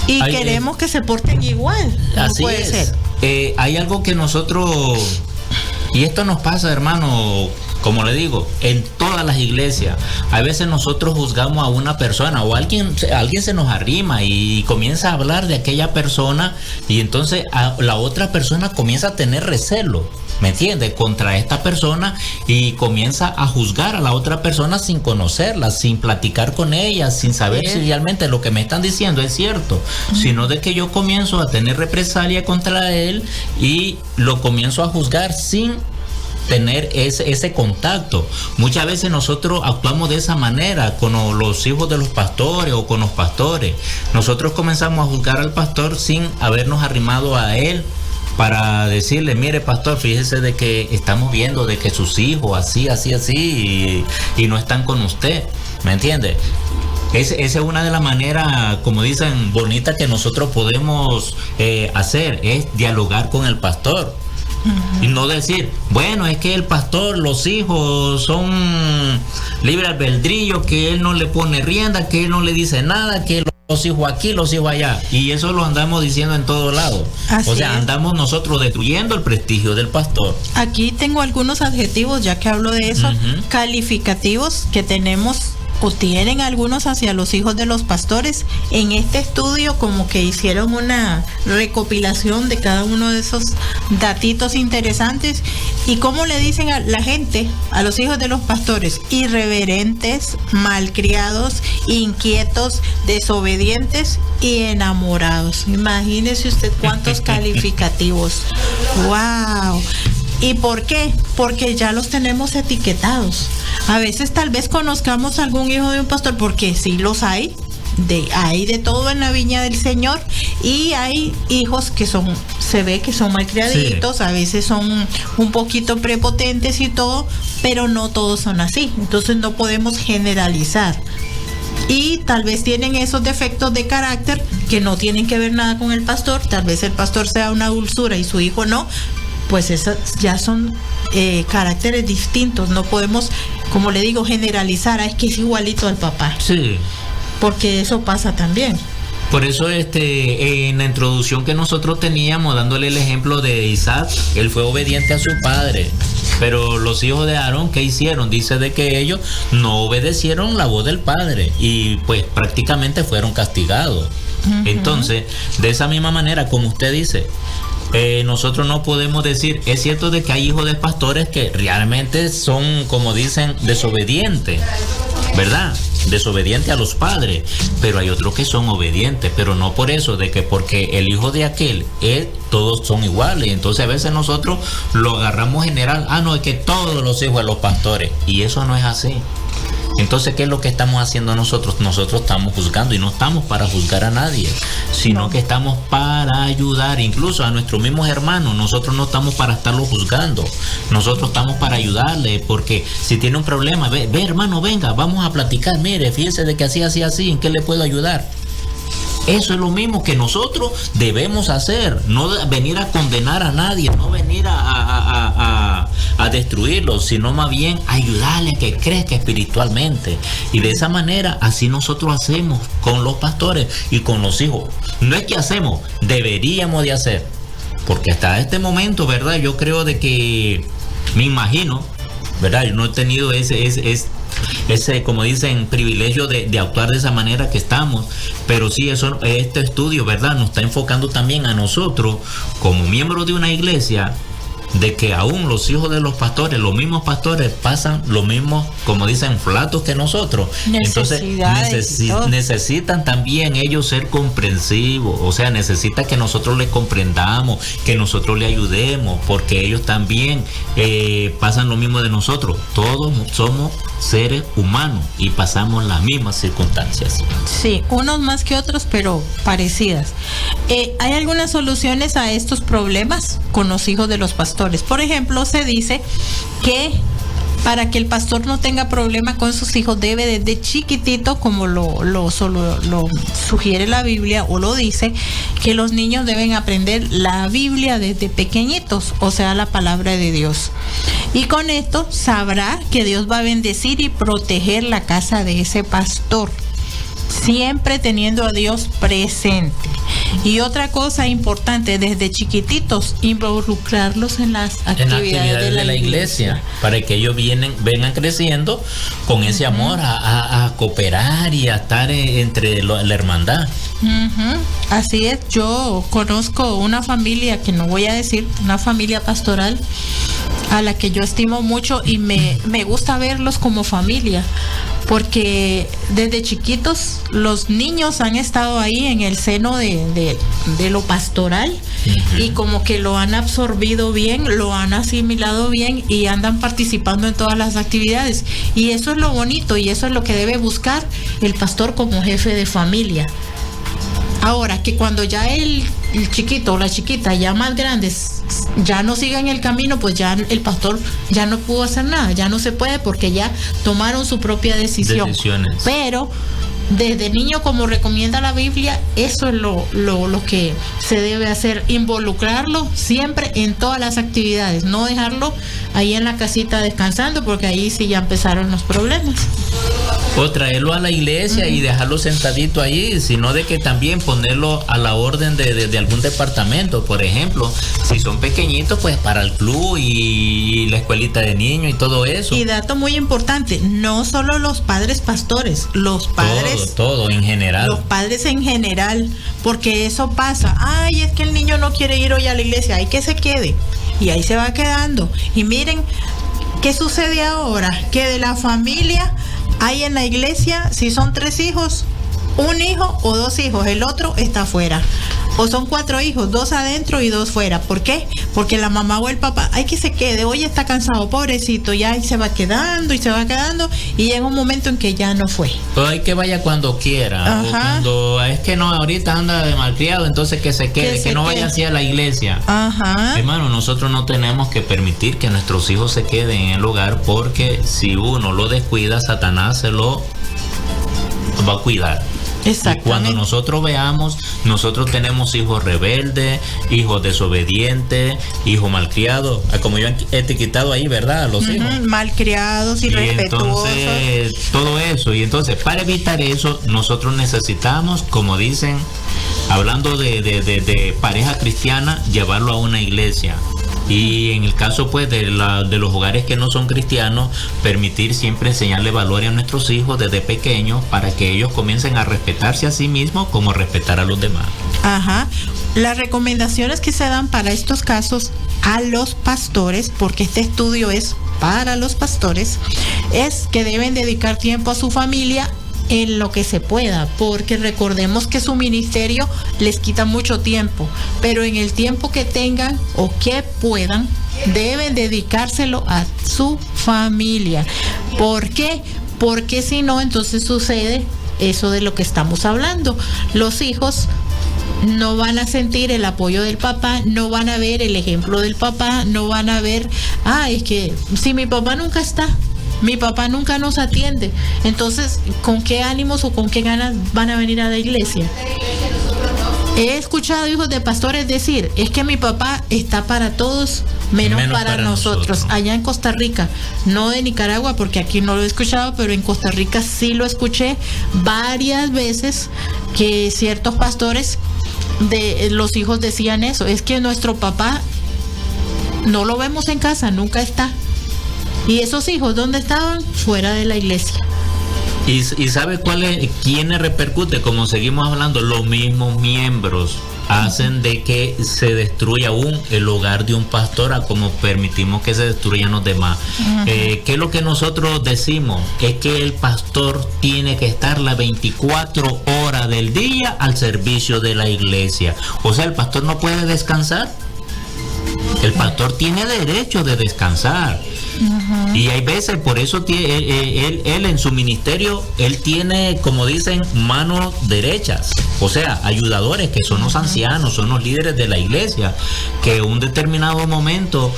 Y queremos que se porten igual. Así puede ser. Hay algo que nosotros, y esto nos pasa, hermano, como le digo, en todas las iglesias. A veces nosotros juzgamos a una persona, o alguien se nos arrima y comienza a hablar de aquella persona, y entonces la otra persona comienza a tener recelo, ¿me entiende?, contra esta persona, y comienza a juzgar a la otra persona sin conocerla, sin platicar con ella, sin saber si realmente lo que me están diciendo es cierto, sino de que yo comienzo a tener represalia contra él y lo comienzo a juzgar sin tener ese contacto. Muchas veces nosotros actuamos de esa manera con los hijos de los pastores o con los pastores. Nosotros comenzamos a juzgar al pastor sin habernos arrimado a él, para decirle, mire pastor, fíjese de que estamos viendo de que sus hijos así y no están con usted, ¿me entiende? Esa es una de las maneras, como dicen, bonitas que nosotros podemos hacer, es dialogar con el pastor. Y no decir, bueno, es que el pastor, los hijos son libre albedrío, que él no le pone rienda, que él no le dice nada, que los hijos aquí, los hijos allá. Y eso lo andamos diciendo en todo lado. O sea, andamos nosotros destruyendo el prestigio del pastor. Aquí tengo algunos adjetivos, ya que hablo de eso, calificativos que tenemos o tienen algunos hacia los hijos de los pastores. En este estudio como que hicieron una recopilación de cada uno de esos datitos interesantes y cómo le dicen a la gente, a los hijos de los pastores: irreverentes, malcriados, inquietos, desobedientes y enamorados. Imagínese usted cuántos calificativos. ¡Wow! ¿Y por qué? Porque ya los tenemos etiquetados. A veces tal vez conozcamos algún hijo de un pastor, porque sí los hay. Hay de todo en la viña del Señor, y hay hijos que se ve que son malcriaditos, sí. A veces son un poquito prepotentes y todo, pero no todos son así. Entonces no podemos generalizar. Y tal vez tienen esos defectos de carácter que no tienen que ver nada con el pastor. Tal vez el pastor sea una dulzura y su hijo no. Pues esas ya son caracteres distintos. No podemos, como le digo, generalizar. Es que es igualito al papá. Sí. Porque eso pasa también. Por eso en la introducción que nosotros teníamos, dándole el ejemplo de Isaac, él fue obediente a su padre. Pero los hijos de Aarón, ¿qué hicieron? Dice de que ellos no obedecieron la voz del padre y pues prácticamente fueron castigados. Uh-huh. Entonces, de esa misma manera, como usted dice, nosotros no podemos decir, es cierto de que hay hijos de pastores que realmente son, como dicen, desobedientes, ¿verdad? Desobedientes a los padres, pero hay otros que son obedientes, pero no por eso, de que porque el hijo de aquel, todos son iguales. Entonces a veces nosotros lo agarramos general, no, es que todos los hijos de los pastores, y eso no es así. Entonces, ¿qué es lo que estamos haciendo nosotros? Nosotros estamos juzgando, y no estamos para juzgar a nadie, sino que estamos para ayudar, incluso a nuestros mismos hermanos. Nosotros no estamos para estarlos juzgando, nosotros estamos para ayudarle, porque si tiene un problema, ve hermano, venga, vamos a platicar, mire, fíjese de que así, ¿en qué le puedo ayudar? Eso es lo mismo que nosotros debemos hacer, no venir a condenar a nadie, no venir a destruirlo, sino más bien ayudarle a que crezca espiritualmente. Y de esa manera, así nosotros hacemos con los pastores y con los hijos. No es que hacemos, deberíamos de hacer. Porque hasta este momento, ¿verdad? Yo creo de que, me imagino, ¿verdad? Yo no he tenido ese, como dicen, privilegio de actuar de esa manera que estamos, pero sí, este estudio, ¿verdad?, nos está enfocando también a nosotros como miembros de una iglesia, de que aún los hijos de los pastores, los mismos pastores, pasan los mismos, como dicen, flatos que nosotros. Entonces necesitan también ellos ser comprensivos, o sea, necesitan que nosotros les comprendamos, que nosotros les ayudemos, porque ellos también pasan lo mismo de nosotros. Todos somos seres humanos y pasamos las mismas circunstancias. Sí, unos más que otros, pero parecidas. ¿Hay algunas soluciones a estos problemas con los hijos de los pastores? Por ejemplo, se dice que para que el pastor no tenga problema con sus hijos, debe desde chiquitito, como lo sugiere la Biblia o lo dice, que los niños deben aprender la Biblia desde pequeñitos, o sea, la palabra de Dios. Y con esto sabrá que Dios va a bendecir y proteger la casa de ese pastor, siempre teniendo a Dios presente. Y otra cosa importante, desde chiquititos, involucrarlos en las actividades de la iglesia, para que ellos vengan creciendo con ese amor a cooperar y a estar entre la hermandad. Así es. Yo conozco una familia, que no voy a decir, una familia pastoral a la que yo estimo mucho, y me gusta verlos como familia, porque desde chiquitos los niños han estado ahí en el seno de lo pastoral, y como que lo han absorbido bien, lo han asimilado bien, y andan participando en todas las actividades. Y eso es lo bonito, y eso es lo que debe buscar el pastor como jefe de familia. Ahora, que cuando ya el chiquito o la chiquita, ya más grandes, ya no sigan el camino, pues ya el pastor ya no pudo hacer nada, ya no se puede, porque ya tomaron su propia decisión. Decisiones. Pero desde niño, como recomienda la Biblia, eso es lo que se debe hacer, involucrarlo siempre en todas las actividades, no dejarlo ahí en la casita descansando, porque ahí sí ya empezaron los problemas. O traerlo a la iglesia y dejarlo sentadito ahí, sino de que también ponerlo a la orden de algún departamento, por ejemplo, si son pequeñitos, pues para el club y la escuelita de niños y todo eso. Y dato muy importante, no solo los padres pastores, los padres... Todo en general. Los padres en general, porque eso pasa. Ay, es que el niño no quiere ir hoy a la iglesia, hay que se quede. Y ahí se va quedando. Y miren, ¿qué sucede ahora? Que de la familia hay en la iglesia, si son 3 hijos, 1 hijo o 2 hijos, el otro está afuera. O son 4 hijos, 2 adentro y 2 fuera. ¿Por qué? Porque la mamá o el papá, hay que se quede, hoy está cansado, pobrecito, ya ahí se va quedando y llega un momento en que ya no fue. O hay que vaya cuando quiera. O cuando es que no, ahorita anda de malcriado, entonces que se quede, que no vaya así a la iglesia. Ajá. Hermano, nosotros no tenemos que permitir que nuestros hijos se queden en el hogar, porque si uno lo descuida, Satanás se lo va a cuidar. Y cuando nosotros veamos, nosotros tenemos hijos rebeldes, hijos desobedientes, hijos malcriados, como yo he etiquetado ahí, ¿verdad? Los hijos malcriados, irrespetuosos. Entonces, todo eso. Y entonces, para evitar eso, nosotros necesitamos, como dicen, hablando de pareja cristiana, llevarlo a una iglesia. Y en el caso pues de los hogares que no son cristianos, permitir siempre enseñarle valores a nuestros hijos desde pequeños, para que ellos comiencen a respetarse a sí mismos como respetar a los demás. Ajá. Las recomendaciones que se dan para estos casos a los pastores, porque este estudio es para los pastores, es que deben dedicar tiempo a su familia en lo que se pueda, porque recordemos que su ministerio les quita mucho tiempo, pero en el tiempo que tengan o que puedan, deben dedicárselo a su familia. ¿Por qué? Porque si no, entonces sucede eso de lo que estamos hablando. Los hijos no van a sentir el apoyo del papá, no van a ver el ejemplo del papá, no van a ver, es que si mi papá nunca está, mi papá nunca nos atiende, entonces, ¿con qué ánimos o con qué ganas van a venir a la iglesia? He escuchado hijos de pastores decir, es que mi papá está para todos, menos para nosotros. Allá en Costa Rica, no de Nicaragua, porque aquí no lo he escuchado, pero en Costa Rica sí lo escuché varias veces, que ciertos pastores de los hijos decían eso, es que nuestro papá no lo vemos en casa, nunca está. ¿Y esos hijos dónde estaban? Fuera de la iglesia. ¿Y sabe quiénes repercute? Como seguimos hablando, los mismos miembros hacen de que se destruya aún el hogar de un pastor, a como permitimos que se destruyan los demás. ¿Qué es lo que nosotros decimos? Es que el pastor tiene que estar las 24 horas del día al servicio de la iglesia. O sea, el pastor no puede descansar. El pastor tiene derecho de descansar. Y hay veces, por eso él en su ministerio, él tiene, como dicen, manos derechas, o sea, ayudadores, que son los ancianos, son los líderes de la iglesia, que en un determinado momento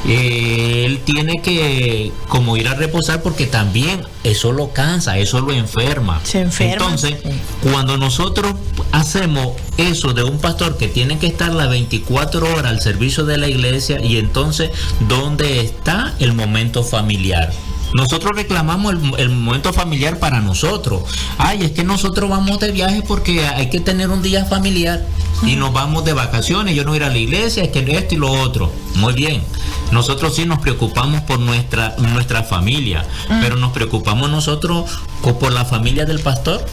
él tiene que como ir a reposar, porque también eso lo cansa, eso lo enferma. Se enferma. Entonces, cuando nosotros hacemos eso de un pastor que tiene que estar las 24 horas al servicio de la iglesia, y entonces, ¿dónde está el momento familiar? Nosotros reclamamos el momento familiar para nosotros. Es que nosotros vamos de viaje porque hay que tener un día familiar y nos vamos de vacaciones, yo no voy a ir a la iglesia, es que esto y lo otro. Muy bien, nosotros sí nos preocupamos por nuestra familia, pero nos preocupamos nosotros por la familia del pastor.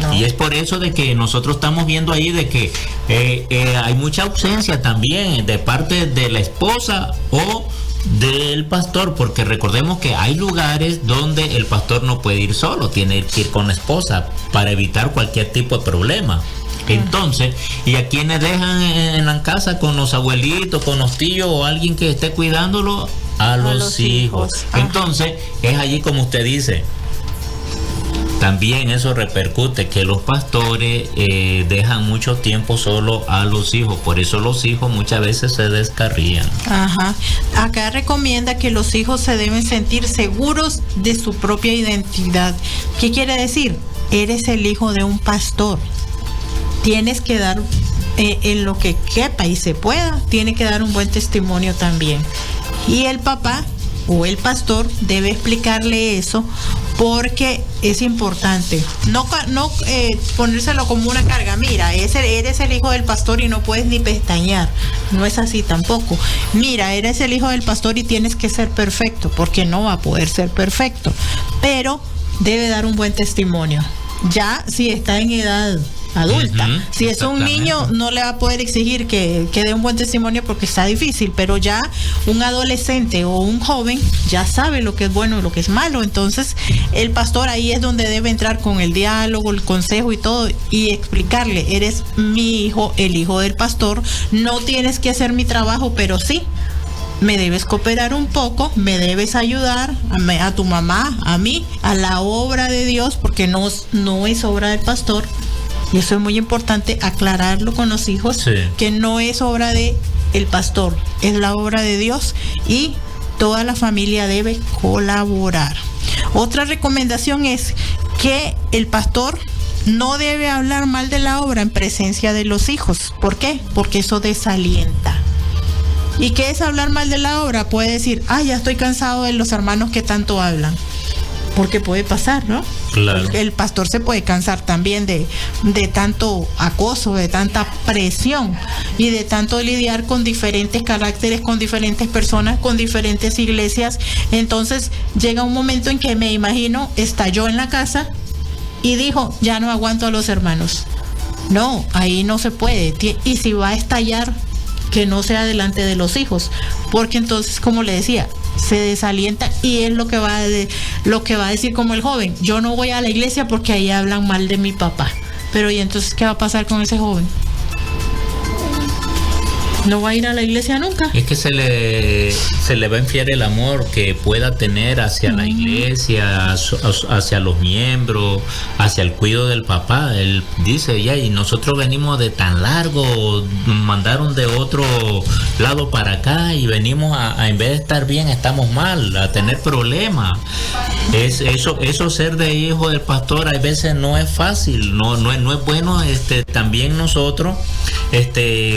No. Y es por eso de que nosotros estamos viendo ahí de que hay mucha ausencia también de parte de la esposa o del pastor, porque recordemos que hay lugares donde el pastor no puede ir solo, tiene que ir con la esposa para evitar cualquier tipo de problema. Entonces, ¿y a quienes dejan en la casa con los abuelitos, con los tíos o alguien que esté cuidándolo? A los hijos. Entonces, es allí como usted dice. También eso repercute que los pastores dejan mucho tiempo solo a los hijos, por eso los hijos muchas veces se descarrían. Ajá. Acá recomienda que los hijos se deben sentir seguros de su propia identidad. ¿Qué quiere decir? eres el hijo de un pastor. Tienes que dar en lo que quepa y se pueda, tiene que dar un buen testimonio también. Y el papá o el pastor debe explicarle eso, porque es importante. No ponérselo como una carga. Mira, eres el hijo del pastor y no puedes ni pestañear. No es así tampoco. Mira, eres el hijo del pastor y tienes que ser perfecto, porque no va a poder ser perfecto. Pero debe dar un buen testimonio. Ya si está en edad adulta. Si es un niño, no le va a poder exigir que dé un buen testimonio porque está difícil, pero ya un adolescente o un joven ya sabe lo que es bueno y lo que es malo. Entonces el pastor ahí es donde debe entrar con el diálogo, el consejo y todo, y explicarle: eres mi hijo, el hijo del pastor, no tienes que hacer mi trabajo, pero sí me debes cooperar un poco, me debes ayudar a tu mamá, a mí, a la obra de Dios, porque no es obra del pastor. Y eso es muy importante aclararlo con los hijos, sí, que no es obra de el pastor, es la obra de Dios, y toda la familia debe colaborar. Otra recomendación es que el pastor no debe hablar mal de la obra en presencia de los hijos. ¿Por qué? Porque eso desalienta. ¿Y qué es hablar mal de la obra? Puede decir: ya estoy cansado de los hermanos que tanto hablan. Porque puede pasar, ¿no? Claro. El pastor se puede cansar también de tanto acoso, de tanta presión y de tanto lidiar con diferentes caracteres, con diferentes personas, con diferentes iglesias. Entonces llega un momento en que, me imagino, estalló en la casa y dijo: ya no aguanto a los hermanos. No, ahí no se puede. Y si va a estallar, que no sea delante de los hijos, porque entonces, como le decía, se desalienta, y es lo que va a decir como el joven: yo no voy a la iglesia porque ahí hablan mal de mi papá. Pero ¿y entonces qué va a pasar con ese joven? No va a ir a la iglesia nunca. Es que se le va a enfriar el amor que pueda tener hacia la iglesia, hacia los miembros, hacia el cuidado del papá. Él dice: ya, y nosotros venimos de tan largo, mandaron de otro lado para acá, y venimos a en vez de estar bien, estamos mal, a tener problemas. Eso ser de hijo del pastor a veces no es fácil, no es bueno. También nosotros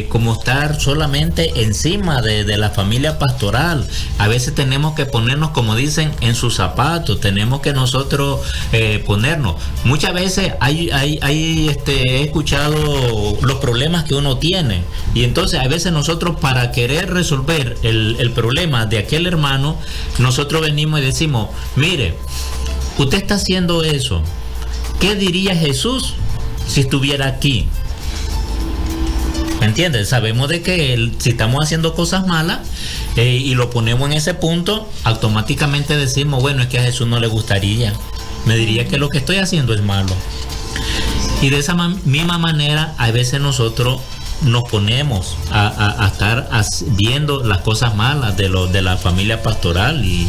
como estar solamente encima de la familia pastoral. A veces tenemos que ponernos, como dicen, en sus zapatos. Tenemos que nosotros ponernos. Muchas veces he escuchado los problemas que uno tiene, y entonces a veces nosotros, para querer resolver el problema de aquel hermano, nosotros venimos y decimos: mire, usted está haciendo eso, ¿qué diría Jesús si estuviera aquí? ¿Me entiendes? Sabemos de que si estamos haciendo cosas malas y lo ponemos en ese punto, automáticamente decimos: bueno, es que a Jesús no le gustaría, me diría que lo que estoy haciendo es malo. Y de esa misma manera, a veces nosotros nos ponemos a estar viendo las cosas malas de la familia pastoral, y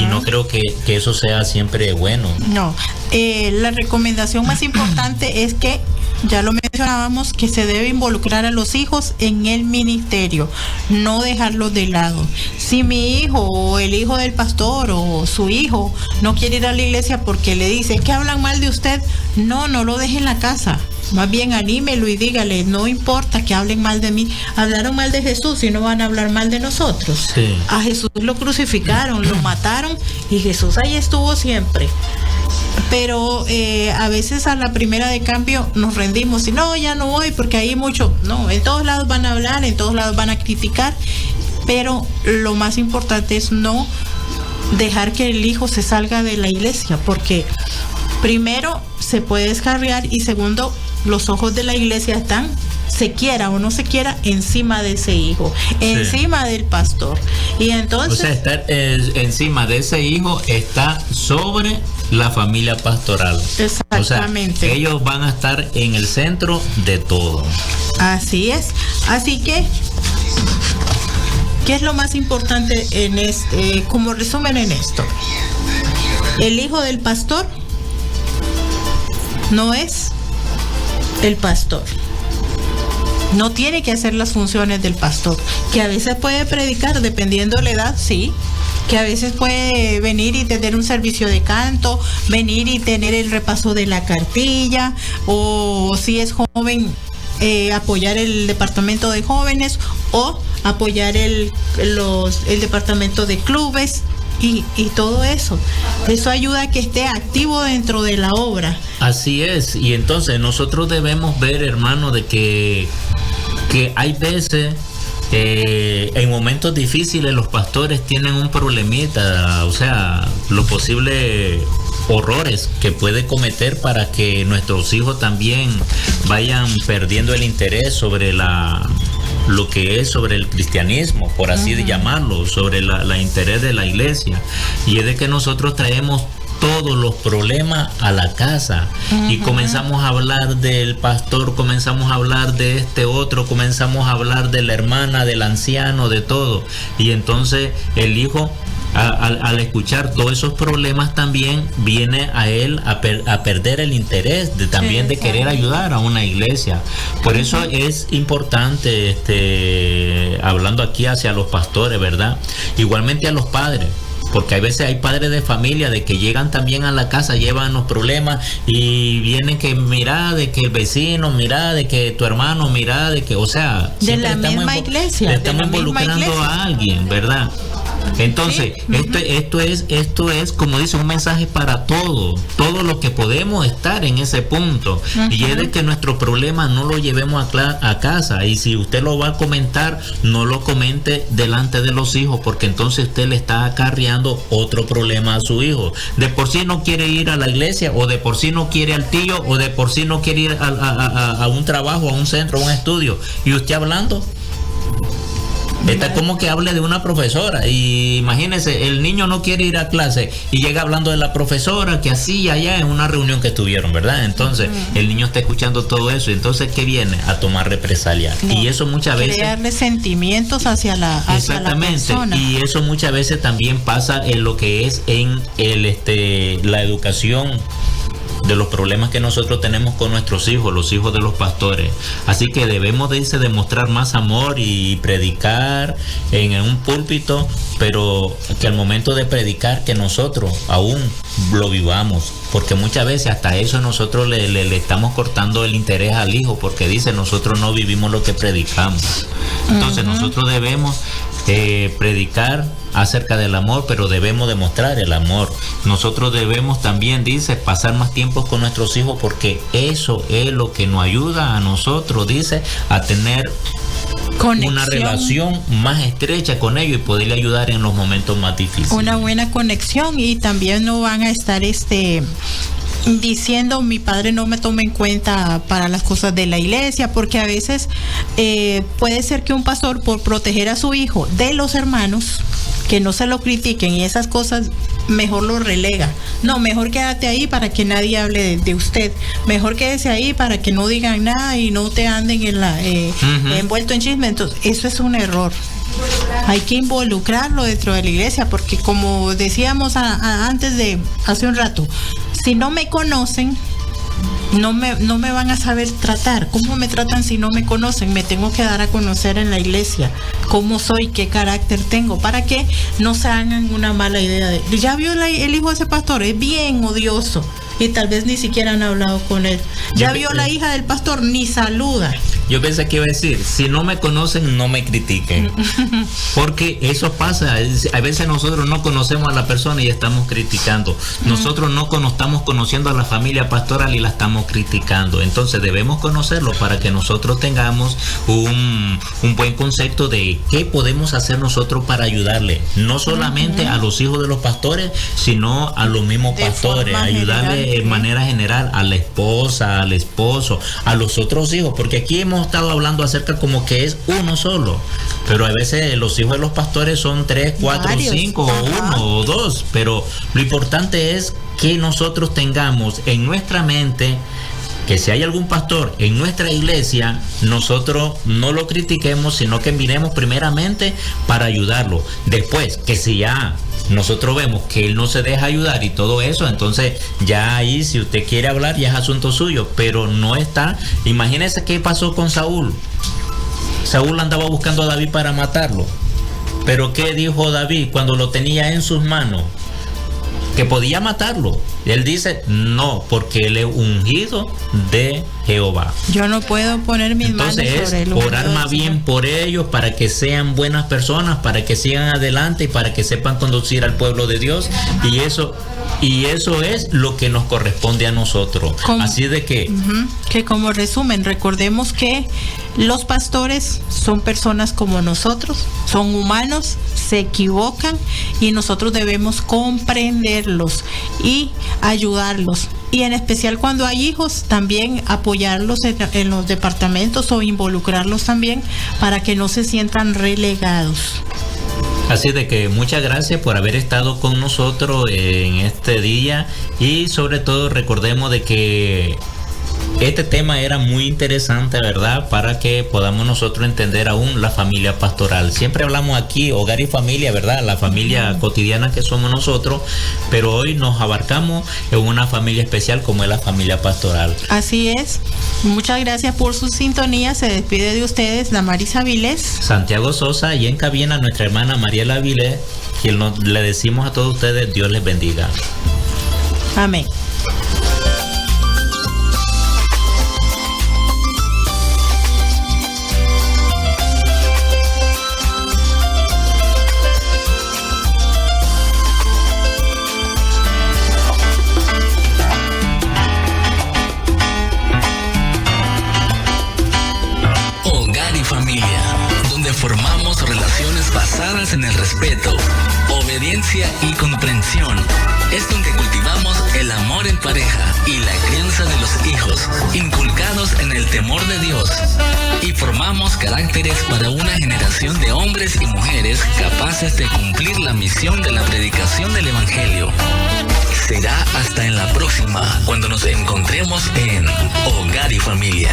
no creo que eso sea siempre bueno. No, la recomendación más importante es que, ya lo mencionábamos, que se debe involucrar a los hijos en el ministerio, no dejarlos de lado. Si mi hijo o el hijo del pastor o su hijo no quiere ir a la iglesia porque le dice que hablan mal de usted, no lo deje en la casa. Más bien anímelo y dígale: no importa que hablen mal de mí, hablaron mal de Jesús y no van a hablar mal de nosotros. Sí. A Jesús lo crucificaron, lo mataron, y Jesús ahí estuvo siempre. Pero a veces a la primera de cambio nos rendimos y no, ya no voy porque hay mucho. No, en todos lados van a hablar, en todos lados van a criticar, pero lo más importante es no dejar que el hijo se salga de la iglesia, porque primero se puede descarriar, y segundo, los ojos de la iglesia están, se quiera o no se quiera, encima de ese hijo, encima del pastor. Y entonces, o sea, estar encima de ese hijo está sobre la familia pastoral. Exactamente. O sea, ellos van a estar en el centro de todo. Así es. Así que, ¿qué es lo más importante en como resumen en esto? El hijo del pastor no es el pastor. No tiene que hacer las funciones del pastor, que a veces puede predicar dependiendo de la edad, sí, que a veces puede venir y tener un servicio de canto, venir y tener el repaso de la cartilla, o si es joven, apoyar el departamento de jóvenes o apoyar el departamento de clubes y todo eso. Eso ayuda a que esté activo dentro de la obra. Así es, y entonces nosotros debemos ver, hermano, de que hay veces, en momentos difíciles, los pastores tienen un problemita, o sea, lo posible horrores que puede cometer para que nuestros hijos también vayan perdiendo el interés sobre lo que es sobre el cristianismo, por así de llamarlo, sobre la interés de la iglesia. Y es de que nosotros traemos todos los problemas a la casa y comenzamos a hablar del pastor, comenzamos a hablar de este otro, comenzamos a hablar de la hermana, del anciano, de todo. Y entonces el hijo, al escuchar todos esos problemas, también viene a él a perder el interés de querer ayudar a una iglesia. Por eso es importante, hablando aquí hacia los pastores, ¿verdad? Igualmente a los padres. Porque a veces hay padres de familia de que llegan también a la casa, llevan los problemas y vienen que mira de que el vecino, mira de que tu hermano, mira de que, o sea, de la misma iglesia, le estamos involucrando a alguien, ¿verdad? Entonces, sí. esto es, como dice, un mensaje para todos los que podemos estar en ese punto. Y es de que nuestro problema no lo llevemos a casa. Y si usted lo va a comentar, no lo comente delante de los hijos, porque entonces usted le está acarreando otro problema a su hijo. De por sí no quiere ir a la iglesia, o de por sí no quiere al tío, o de por sí no quiere ir a un trabajo, a un centro, a un estudio. Y usted hablando. Está como que hable de una profesora, y imagínese, el niño no quiere ir a clase y llega hablando de la profesora que así allá en una reunión que tuvieron, ¿verdad? Entonces el niño está escuchando todo eso, entonces ¿qué viene? A tomar represalia. No, y eso muchas veces crearle sentimientos hacia la persona. Y eso muchas veces también pasa en lo que es en la educación, de los problemas que nosotros tenemos con nuestros hijos, los hijos de los pastores. Así que debemos demostrar más amor y predicar en un púlpito, pero que al momento de predicar, que nosotros aún lo vivamos, porque muchas veces hasta eso nosotros le estamos cortando el interés al hijo, porque dice, nosotros no vivimos lo que predicamos. Entonces nosotros debemos predicar acerca del amor, pero debemos demostrar el amor. Nosotros debemos también, dice, pasar más tiempo con nuestros hijos, porque eso es lo que nos ayuda a nosotros, dice, a tener una relación más estrecha con ellos y poderle ayudar en los momentos más difíciles. Una buena conexión, y también no van a estar diciendo, mi padre no me toma en cuenta para las cosas de la iglesia, porque a veces puede ser que un pastor, por proteger a su hijo de los hermanos, que no se lo critiquen y esas cosas, mejor lo relega. No, mejor quédate ahí para que nadie hable de usted. Mejor quédese ahí para que no digan nada y no te anden envuelto en chisme. Entonces, eso es un error. Hay que involucrarlo dentro de la iglesia, porque como decíamos hace un rato, si no me conocen, no me van a saber tratar. ¿Cómo me tratan si no me conocen? Me tengo que dar a conocer en la iglesia cómo soy, qué carácter tengo, para que no se hagan una mala idea de, ya vio el hijo de ese pastor, es bien odioso, y tal vez ni siquiera han hablado con él. Ya vio la hija del pastor, ni saluda. Yo pensé que iba a decir, si no me conocen, no me critiquen. Porque eso pasa. A veces nosotros no conocemos a la persona y estamos criticando. Nosotros no estamos conociendo a la familia pastoral y la estamos criticando. Entonces debemos conocerlo para que nosotros tengamos un buen concepto de qué podemos hacer nosotros para ayudarle. No solamente a los hijos de los pastores, sino a los mismos pastores. Ayudarle de manera general a la esposa, al esposo, a los otros hijos. Porque aquí hemos estado hablando acerca como que es uno solo, pero a veces los hijos de los pastores son 3, 4, 5 o 1 o 2, pero lo importante es que nosotros tengamos en nuestra mente que si hay algún pastor en nuestra iglesia, nosotros no lo critiquemos, sino que miremos primeramente para ayudarlo. Después, que si ya nosotros vemos que él no se deja ayudar y todo eso, entonces ya ahí, si usted quiere hablar, ya es asunto suyo, pero no está. Imagínese qué pasó con Saúl. Saúl andaba buscando a David para matarlo. Pero ¿qué dijo David cuando lo tenía en sus manos? Que podía matarlo. Él dice, no, porque él es ungido de Jehová. Yo no puedo poner mis manos sobre Entonces es orar más bien por ellos, para que sean buenas personas, para que sigan adelante y para que sepan conducir al pueblo de Dios. Y eso es lo que nos corresponde a nosotros. Así de que... Que como resumen, recordemos que los pastores son personas como nosotros, son humanos, se equivocan y nosotros debemos comprenderlos y ayudarlos. Y en especial cuando hay hijos, también apoyarlos en los departamentos o involucrarlos también para que no se sientan relegados. Así de que muchas gracias por haber estado con nosotros en este día y sobre todo recordemos de que este tema era muy interesante, ¿verdad? Para que podamos nosotros entender aún la familia pastoral. Siempre hablamos aquí, hogar y familia, ¿verdad? La familia cotidiana que somos nosotros, pero hoy nos abarcamos en una familia especial como es la familia pastoral. Así es. Muchas gracias por su sintonía. Se despide de ustedes Damaris Avilés, Santiago Sosa y en cabina nuestra hermana Mariela Avilés, quien le decimos a todos ustedes, Dios les bendiga. Amén. Formamos relaciones basadas en el respeto, obediencia y comprensión. Es donde cultivamos el amor en pareja y la crianza de los hijos, inculcados en el temor de Dios. Y formamos caracteres para una generación de hombres y mujeres capaces de cumplir la misión de la predicación del Evangelio. Será hasta en la próxima, cuando nos encontremos en Hogar y Familia.